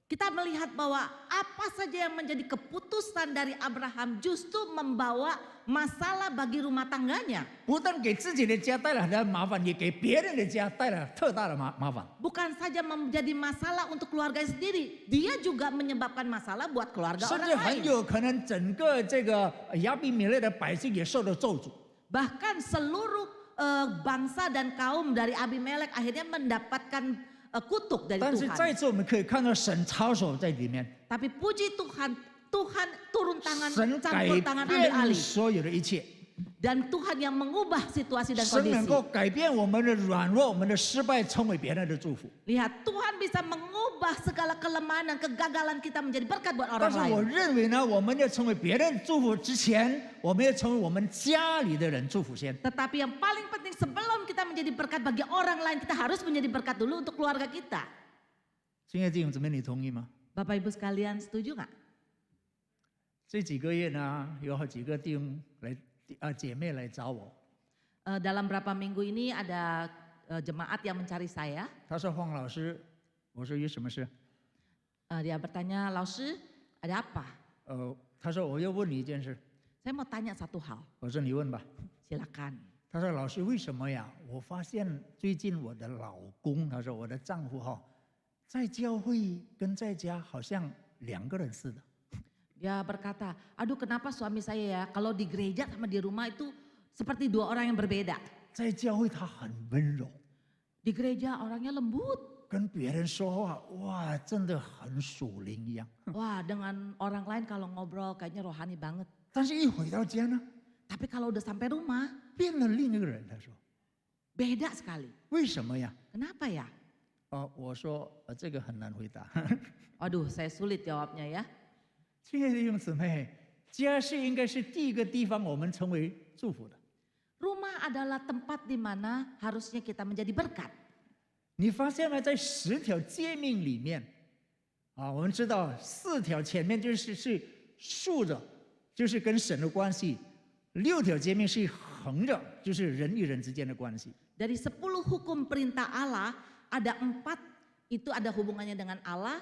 kita melihat bahwa apa saja yang menjadi keputusan dari Abraham justru membawa masalah bagi rumah tangganya. 不但给自己的家带来很大的麻烦，也给别人的家带来特大的麻烦。 Bukan saja menjadi masalah untuk keluarga sendiri, dia juga menyebabkan masalah buat keluarga 甚 orang 至很 lain. 有可能整个这个亚比米勒的百姓也受到咒诅。 Bahkan seluruh bangsa dan kaum dari Abimelek akhirnya mendapatkan kutuk dari 但是 Tuhan. 再次我们可以看到神操守在里面， Tapi puji Tuhan, Tuhan turun tangan, 神改 campur tangan ambil 变 alih. 所有的一切， Dan Tuhan yang mengubah situasi dan 神能 kondisi. 够改变我们的软弱、我们的失败，成为别人的祝福。 Lihat, Tuhan bisa mengubah segala kelemahan dan kegagalan kita menjadi berkat buat 但 orang 是我 lain. 认为呢，我们要成为别人祝福之前，我们要成为我们家里的人祝福先。 Tetapi yang paling penting sebelum kita menjadi berkat bagi orang lain, kita harus menjadi berkat dulu untuk keluarga kita. 亲爱的弟兄姊妹，你同意吗？ Bapak Ibu sekalian setuju nggak? 这几个月呢，有好几个弟兄姐妹来找我， Dalam berapa minggu ini ada jemaat yang mencari saya. 他说黄老师，我说有什么事？ Dia bertanya, Lausi ada apa? 他说我要问你一件事。 Saya mau tanya satu hal, 我说你问吧。 silakan. 他说老师为什么呀？我发现最近我的老公，他说我的丈夫哈，在教会跟在家好像两个人似的。 Dia berkata, aduh kenapa suami saya ya kalau di gereja sama di rumah itu seperti dua orang yang berbeda. 在教会他很温柔， Di gereja orangnya lembut. 跟别人说话哇，真的很属灵一样。 Wah, dengan orang lain kalau ngobrol kayaknya rohani banget. 但是一回到家呢， Tapi kalau udah sampai rumah, 变了另一个人。他说 beda sekali. 为什么呀？ Kenapa ya? 我说这个很难回答。 Aduh, saya sulit jawabnya ya. 亲爱的弟兄姊妹，家是应该是第一个地方我们成为祝福的。 Rumah adalah tempat di mana harusnya kita menjadi berkat. 你发现吗？在10条诫命里面，我们知道4条前面是竖着，就是跟神的关系；6条诫命是横着，就是人与人之间的关系。 Dari 10 hukum perintah Allah, ada 4 itu ada hubungannya dengan Allah,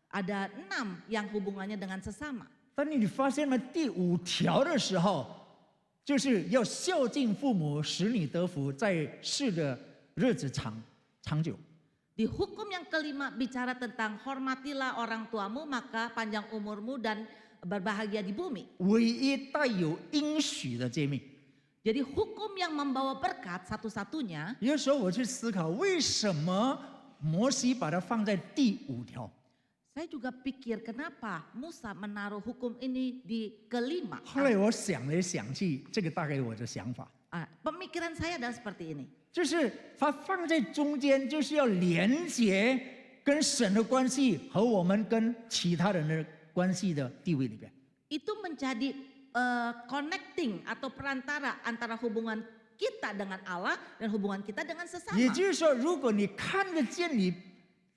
ada 6 yang hubungannya dengan sesama. 但你发现吗？第5条的时候，就是要孝敬父母，使你得福，在世的日子长久。 Di hukum yang kelima bicara tentang hormatilah orang tuamu maka panjang umurmu dan berbahagia di bumi. 唯一带有应许的诫命。 Jadi hukum yang membawa berkat satu-satunya. 有时候我去思考，为什么摩西把它放在第5条？ Saya juga pikir kenapa Musa menaruh hukum ini di kelima. 后来我想来想去，这个大概我的想法， Pemikiran saya adalah seperti ini. 就是它放在中间，就是要连接跟神的关系和我们跟其他人的关系的地位里边。 Itu menjadi connecting atau perantara antara hubungan kita dengan Allah dan hubungan kita dengan sesama. 也就是说，如果你看得见你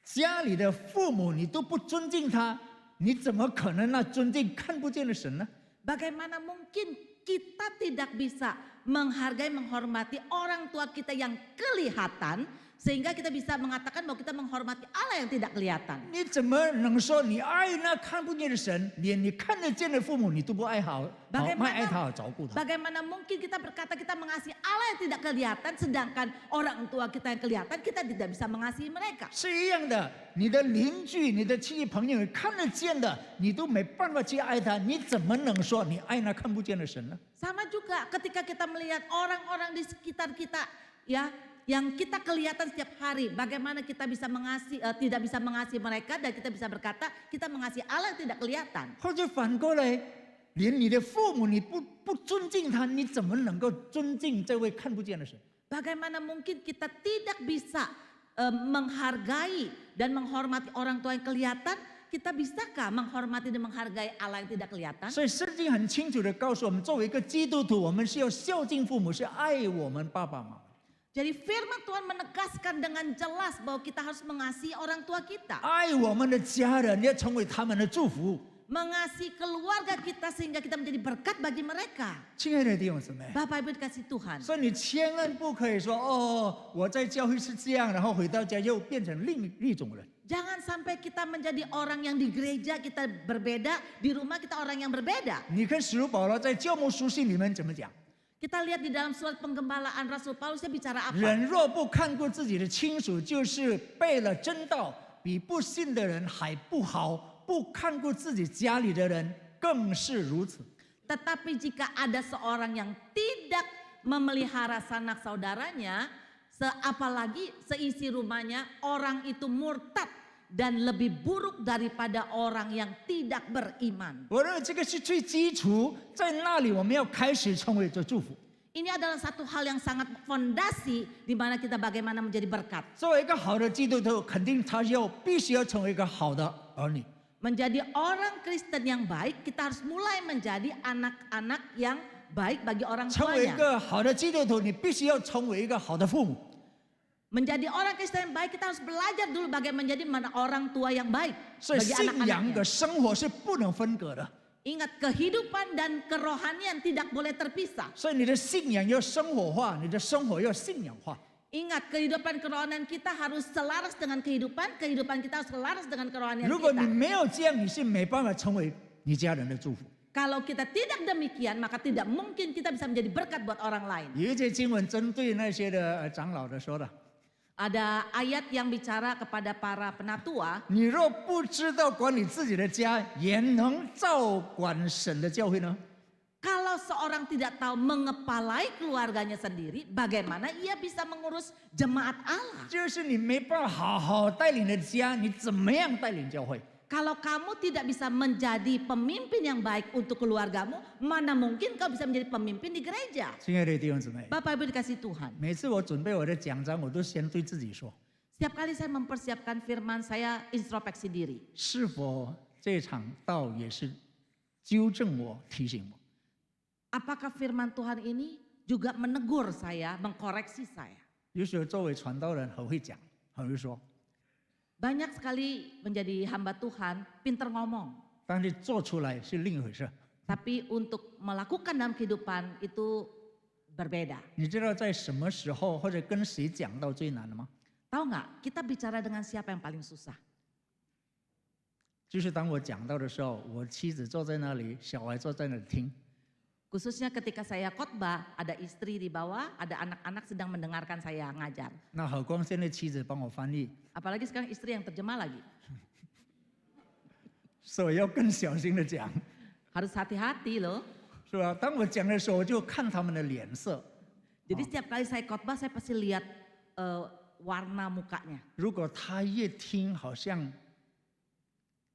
家里的父母，你都不尊敬他，你怎么可能尊敬看不见的神呢？ Bagaimana mungkin kita tidak bisa menghargai, menghormati orang tua kita yang kelihatan sehingga kita bisa mengatakan bahwa kita menghormati Allah yang tidak kelihatan. 你怎么能说你爱那看不见的神，连你看得见的父母你都不爱好，不爱他好照顾他？ Bagaimana mungkin kita berkata kita mengasihi Allah yang tidak kelihatan sedangkan orang tua kita yang kelihatan kita tidak bisa mengasihi mereka. 是一样的，你的邻居、你的亲戚朋友看得见的，你都没办法去爱他，你怎么能说你爱那看不见的神呢？ Sama juga ketika kita melihat orang-orang di sekitar kita ya yang kita kelihatan setiap hari, bagaimana kita bisa mengasihi, tidak bisa mengasihi mereka dan kita bisa berkata kita mengasihi Allah yang tidak kelihatan. 或者反过来，连你的父母你不尊敬他，你怎么能够尊敬这位看不见的神？ Bagaimana mungkin kita tidak bisa menghargai dan menghormati orang tua yang kelihatan, kita bisakah menghormati dan menghargai Allah yang tidak kelihatan? 所以圣经很清楚的告诉我们，作为一个基督徒，我们是要孝敬父母，是爱我们爸爸妈妈。 Jadi firman Tuhan menegaskan dengan jelas bahwa kita harus mengasihi orang tua kita. 爱我们的家人，要成为他们的祝福。 Mengasihi keluarga kita sehingga kita menjadi berkat bagi mereka. 亲爱的弟兄姊妹， Bapak Ibu dikasih Tuhan. 所以你千万不可以说哦，我在教会是这样，然后回到家又变成另一种人。 Jangan sampai kita menjadi orang yang di gereja kita berbeda, di rumah kita orang yang berbeda. 你看使徒保罗在教牧书信里面怎么讲？ Kita lihat di dalam surat penggembalaan Rasul Paulusnya bicara apa? 人若不看过自己的亲属，就是背了真道，比不信的人还不好。不看过自己家里的人更是如此。 Tetapi jika ada seorang yang tidak memelihara sanak saudaranya, apalagi seisi rumahnya, orang itu murtad dan lebih buruk daripada orang yang tidak beriman. 我认为这个是最基础，在那里我们要开始成为这祝福。 Ini adalah satu hal yang sangat fondasi di mana kita bagaimana menjadi berkat. 作为一个好的基督徒，肯定他必须要成为一个好的儿女。 Menjadi orang Kristen yang baik, kita harus mulai menjadi anak-anak yang baik bagi orang 成为一 tuanya. 个好的基督徒，你必须要成为一个好的父母。 Menjadi orang Kristen yang baik, kita harus belajar dulu bagaimana menjadi orang tua yang baik 所以 bagi 信仰 anak-anaknya. 的生活是不能分割的。 Ingat, kehidupan dan kerohanian tidak boleh terpisah. 所以你的信仰要生活化，你的生活要信仰化。 Ingat, kehidupan kerohanian kita harus selaras dengan kehidupan kita harus selaras dengan kerohanian 如果你 kita. 没有这样，你是没办法成为你家人的祝福。 Kalau kita tidak demikian, maka tidak mungkin kita bisa menjadi berkat buat orang lain. 有一节经文针对那些的长老的说的： Ada ayat yang bicara kepada para penatua, 你若不知道管理自己的家，也能照管神的教会呢？ kalau seorang tidak tahu mengepalai keluarganya sendiri, bagaimana ia bisa mengurus jemaat Allah? 就是你没办法好好带领的家，你怎么样带领教会？ Kalau kamu tidak bisa menjadi pemimpin yang baik untuk keluargamu, mana mungkin kau bisa menjadi pemimpin di gereja? 亲爱的弟兄姊妹， Bapak Ibu dikasih Tuhan. 每次我准备我的讲章，我都先对自己说： Setiap kali saya mempersiapkan firman, saya introspeksi diri. 是否这场道也是纠正我、提醒我？ Apakah firman Tuhan ini juga menegur saya, mengkoreksi saya? 有时候作为传道人很会讲，很会说， Banyak sekali menjadi hamba Tuhan, pinter ngomong. 但是做出来是另一回事。 Tapi untuk melakukan dalam kehidupan itu berbeda. 你知道在什么时候或者跟谁讲到最难的吗？ Tahu nggak, kita bicara dengan siapa yang paling susah? 就是当我讲到的时候，我妻子坐在那里，小孩坐在那里听。 Khususnya ketika saya khotbah, ada istri di bawah, ada anak-anak sedang mendengarkan saya ngajar. 那何况现在妻子帮我翻译， Apalagi sekarang istri yang terjemah lagi. 所以要更小心的讲， Harus hati-hati loh. 是吧？当我讲的时候，我就看他们的脸色。 Jadi setiap kali saya khotbah, saya pasti lihat warna mukanya. 如果他越听好像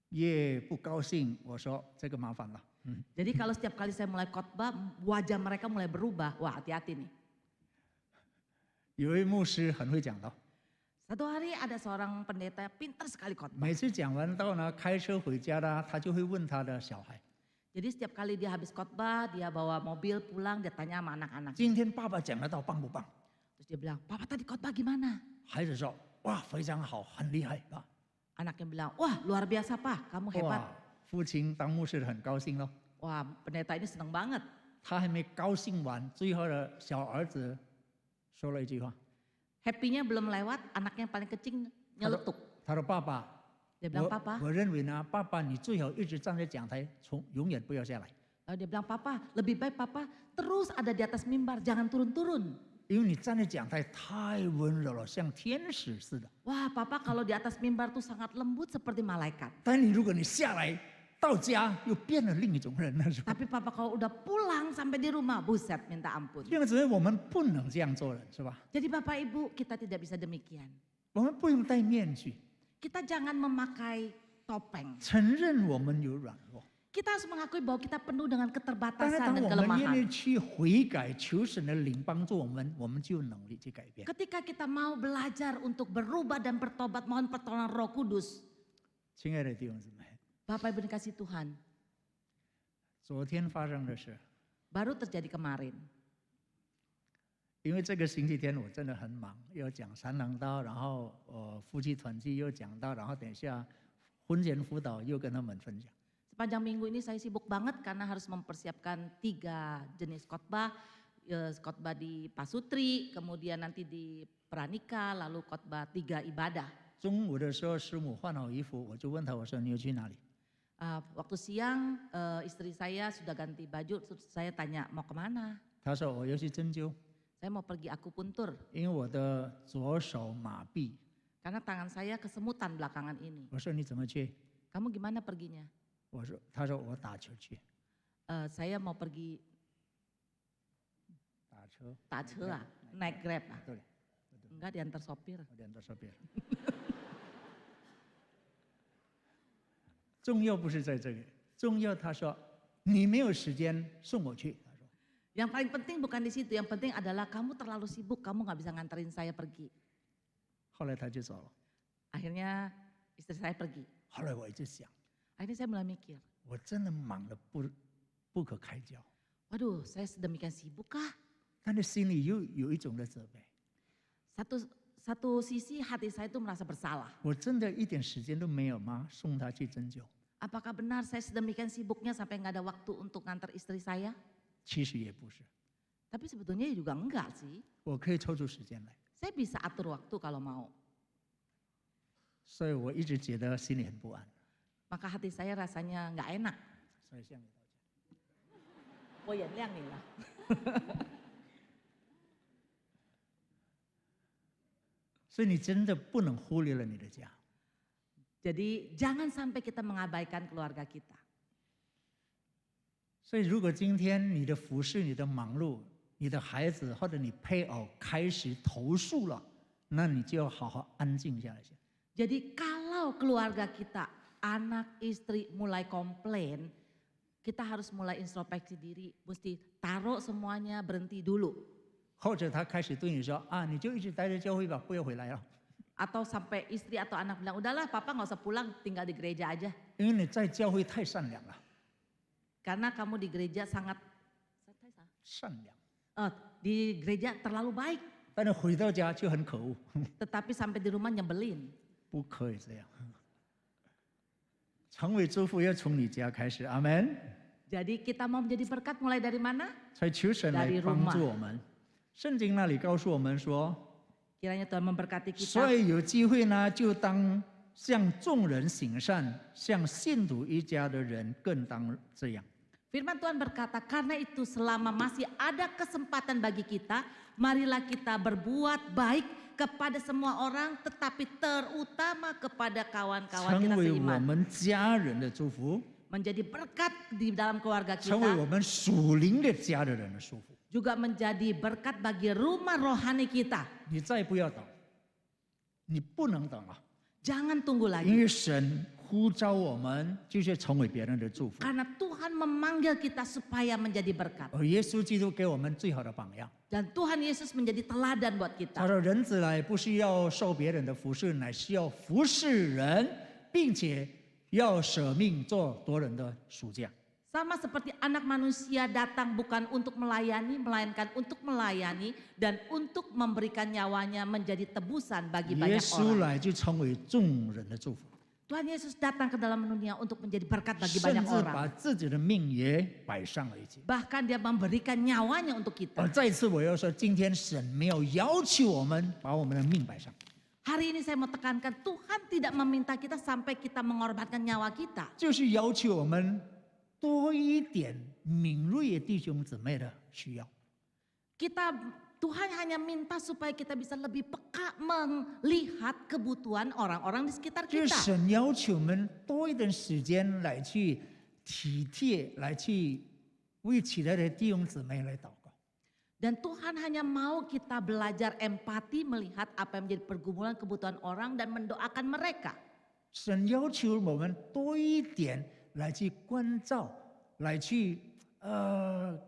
也不高兴。我说这个麻烦了。 Jadi kalau setiap kali saya mulai khotbah, wajah mereka mulai berubah. Wah, hati-hati nih. 有位牧师很会讲道， Satu hari ada seorang pendeta yang pintar sekali khotbah. 每次讲完道呢，开车回家呢，他就会问他的小孩 Jadi setiap kali dia habis khotbah, dia bawa mobil pulang, dia tanya sama anak-anak. 今天爸爸讲的道棒不棒？ Terus dia bilang, Papa tadi khotbah gimana? 孩子说：哇，非常好，很厉害啊！ Anaknya bilang, wah luar biasa Pak, kamu hebat. 哇，父亲当牧师的很高兴咯。 Wah pendeta ini seneng banget. 他还没高兴完，最后的小儿子说了一句话， Happy-nya belum lewat, anaknya yang paling kecil nyeletuk. 他说：爸爸， Dia bilang, Papa. 我认为呢，爸爸你最好一直站在讲台，永远不要下来， Lalu dia bilang, Papa, lebih baik Papa terus ada di atas mimbar, jangan turun-turun. 因为你站在讲台太温柔了，像天使似的。 Wah Papa kalau di atas mimbar tuh sangat lembut seperti malaikat. 但你如果你下来到家，又变了另一种人了，是吧？ Tapi Papa kalau udah pulang sampai di rumah, buset minta ampun. 因为只是我们不能这样做人，是吧？ Jadi Bapak Ibu kita tidak bisa demikian. 我们不用戴面具， Kita jangan memakai topeng. 承认我们有软弱。 Kita harus mengakui bahwa kita penuh dengan 但是 keterbatasan 当 dan 我们愿 kelemahan. 意去悔改，求神的灵帮助我们就有能力去改变。 Ketika kita mau belajar untuk berubah dan bertobat, mohon pertolongan Roh Kudus. 亲爱的弟兄姊妹， Bapak Ibu dikasih Tuhan, 昨天发生的事， baru terjadi kemarin. 因为这个星期天我真的很忙，要讲三郎道，然后夫妻团契又讲到，然后等一下婚前辅导又跟他们分享。 Sepanjang minggu ini saya sibuk banget karena harus mempersiapkan 3 jenis khotbah. Khotbah di Pasutri, kemudian nanti di Pranika, lalu khotbah 3 ibadah. 中午的时候，师母换好衣服，我就问她，我说你要去哪里？ Waktu siang istri saya sudah ganti baju, terus saya tanya mau kemana? 她说我要去针灸， Saya mau pergi akupuntur 因为我的左手麻痹。 karena tangan saya kesemutan belakangan ini. 我说你怎么去？ Kamu gimana perginya? 她说我打球去。 Saya mau pergi 打车？ tace ah, naik Grab ah. 对， Enggak diantar sopir. 我点到这边。重要不是在这里，重要他说你没有时间送我去。他说 Yang paling penting bukan di situ, yang penting adalah kamu terlalu sibuk, kamu nggak bisa nganterin saya pergi. 后来他就走了。 Akhirnya istri saya pergi. 后来我一直想， Akhirnya saya mulai mikir, 我真的忙得不可开交， waduh saya sedemikian sibuk kah? 但是心里又有一种的责备， Satu sisi hati saya itu merasa bersalah. 我真的一点时间都没有吗？送他去针灸， Apakah benar saya sedemikian sibuknya sampai nggak ada waktu untuk ngantar istri saya? 其实也不是， Tapi sebetulnya juga enggak sih. 我可以抽出时间来， Saya bisa atur waktu kalau mau. 所以我一直觉得心里很不安， Maka hati saya rasanya nggak enak. 所以向你道歉。 Oh ya, liang nih lah. 所以你真的不能忽略了你的家。 Jadi jangan sampai kita mengabaikan keluarga kita. 所以如果今天你的服侍、你的忙碌、你的孩子或者你配偶开始投诉了，那你就要好好安静下来先。 Jadi kalau keluarga kita, anak, istri mulai komplain, kita harus mulai introspeksi diri, mesti taruh semuanya, berhenti dulu. 或者他开始对你说啊，你就一直待在教会吧，不要回来了， Atau sampai istri atau anak bilang, udahlah papa nggak usah pulang, tinggal di gereja aja. 因为你在教会太善良了， Karena kamu di gereja sangat, 善良， di gereja terlalu baik, 但是回到家就很可恶， tetapi sampai di rumah nyebelin. 不可以这样。成为祝福要从你家开始，阿门。 Jadi kita mau menjadi berkat mulai dari mana? 才求神来 Dari 帮 rumah 助我们。圣经那里告诉我们说， Kiranya Tuhan memberkati 所 kita. 以有机会呢，就当向众人行善，向信徒一家的人更当这样。 Firman Tuhan berkata, karena itu selama masih ada kesempatan bagi kita, marilah kita berbuat baik kepada semua orang, tetapi terutama kepada kawan-kawan 成 kita 为我 seiman. 们家人的祝福， Menjadi berkat di dalam keluarga 成为我 kita, 们属灵的家的人的祝福。 juga menjadi berkat bagi rumah rohani kita. 你再不要等，你不能等了， Jangan tunggu 因 lagi, 为神呼召我们，就是成为别人的祝福。 Karena Tuhan memanggil kita supaya menjadi berkat. 而耶稣基督给我们最好的榜样。 Dan Tuhan Yesus menjadi teladan buat 他 kita. 说：“人子来不是要受别人的服侍，乃是要服侍人，并且要舍命做多人的赎价。” Sama seperti anak manusia datang bukan untuk melayani, melainkan untuk melayani dan untuk memberikan nyawanya menjadi tebusan bagi 耶 banyak 稣 orang. 来就成为众人的祝福， Tuhan Yesus datang ke dalam dunia untuk menjadi berkat bagi 甚 banyak 至 orang. 把自己的命也摆上了一起。 Bahkan dia memberikan nyawanya untuk 而 kita. 再次我要说，今天神没有要求我们把我们的命摆上， Hari ini saya mau tekankan, Tuhan tidak meminta kita sampai kita mengorbankan nyawa kita. 就是要求我们多一点敏锐弟兄姊妹的需要。 Tuhan hanya minta supaya kita bisa lebih peka melihat kebutuhan orang-orang di sekitar 就是 kita. 神要求我们多一点时间来去体贴，来去为其他的弟兄姊妹来祷告。 Dan Tuhan hanya mau kita belajar empati melihat apa yang menjadi pergumulan kebutuhan orang dan mendoakan mereka. 神要求我们多一点来去关照，来去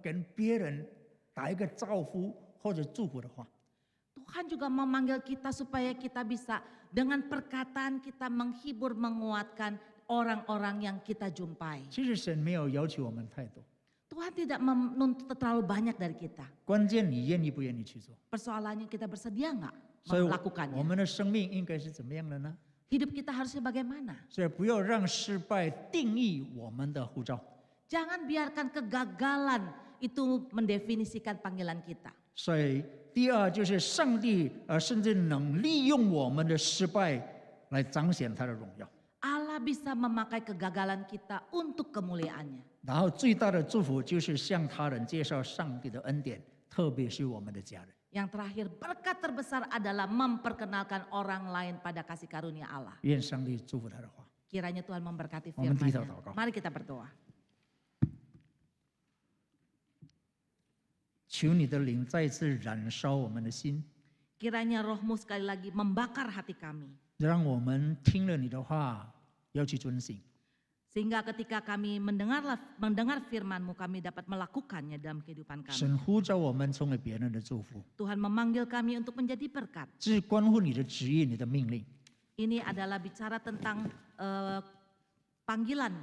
跟别人打一个招呼或者祝福的话。 Tuhan juga memanggil kita supaya kita bisa dengan perkataan kita menghibur, menguatkan orang-orang yang kita jumpai. 其实神没有要求我们太多， Tuhan tidak menuntut terlalu banyak dari kita. 关键你愿意不愿意去做。 Persoalannya kita bersedia nggak 所以我 melakukannya. 们的生命应该是怎么样的呢？ Hidup kita harusnya bagaimana? 所以不要让失败定义我们的呼召。 Jangan biarkan kegagalan itu mendefinisikan panggilan kita. 所以第二就是上帝甚至能利用我们的失败来彰显他的荣耀。 Allah bisa memakai kegagalan kita untuk kemuliaannya. 然后最大的祝福就是向他人介绍上帝的恩典，特别是我们的家人。 Yang terakhir, berkat terbesar adalah memperkenalkan orang lain pada kasih karunia Allah. 愿上帝祝福他的话。 Kiranya Tuhan memberkati 我们低头 firman-Nya. 祷告。 Mari kita berdoa. 求你的灵再次燃烧我们的心， Kiranya rohmu sekali lagi membakar hati kami. 让我们听了你的话要去遵行。 Sehingga ketika kami mendengar firman-Mu, kami dapat melakukannya dalam kehidupan kami. 神呼召我们成为别人的祝福， Tuhan memanggil kami untuk menjadi berkat. 这是关乎你的旨意、你的命令。 Ini adalah bicara tentang panggilan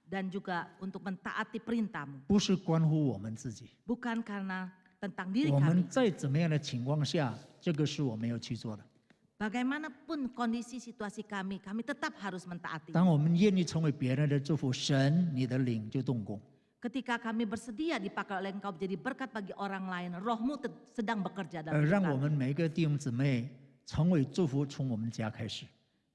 dan juga untuk mentaati perintah-Mu. 不是关乎我们自己。 Bukan karena tentang diri 我 kami. 们在怎么样的情况下，这个是我们要去做的。 Bagaimanapun kondisi situasi kami, kami tetap harus mentaati. 当我们愿意成为别人的祝福，神你的灵就动工。 Ketika kami bersedia dipakai oleh Engkau menjadi berkat bagi orang lain, Roh-Mu sedang bekerja dalam 让 hidup 我 kami. 们每一个弟兄姊妹成为祝福，从我们家开始，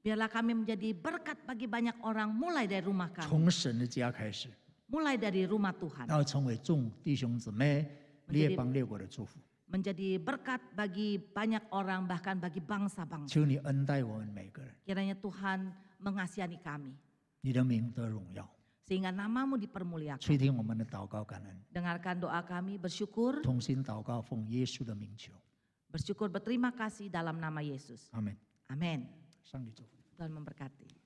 Biarlah kami menjadi berkat bagi banyak orang mulai dari rumah kami, 从神的家开始， mulai dari rumah Tuhan. 然后成为众弟兄姊妹、列邦列国的祝福。 Menjadi berkat bagi banyak orang, bahkan bagi bangsa-bangsa. 求你恩待我们每个人， Kiranya Tuhan mengasihani kami, 你的名得荣耀， sehingga nama-Mu dipermuliakan. 垂听我们的祷告感恩， Dengarkan doa kami, bersyukur, 同心祷告，奉耶稣的名求， bersyukur berterima kasih dalam nama Yesus. 阿门。 Amin. 上帝祝福。 Tuhan memberkati.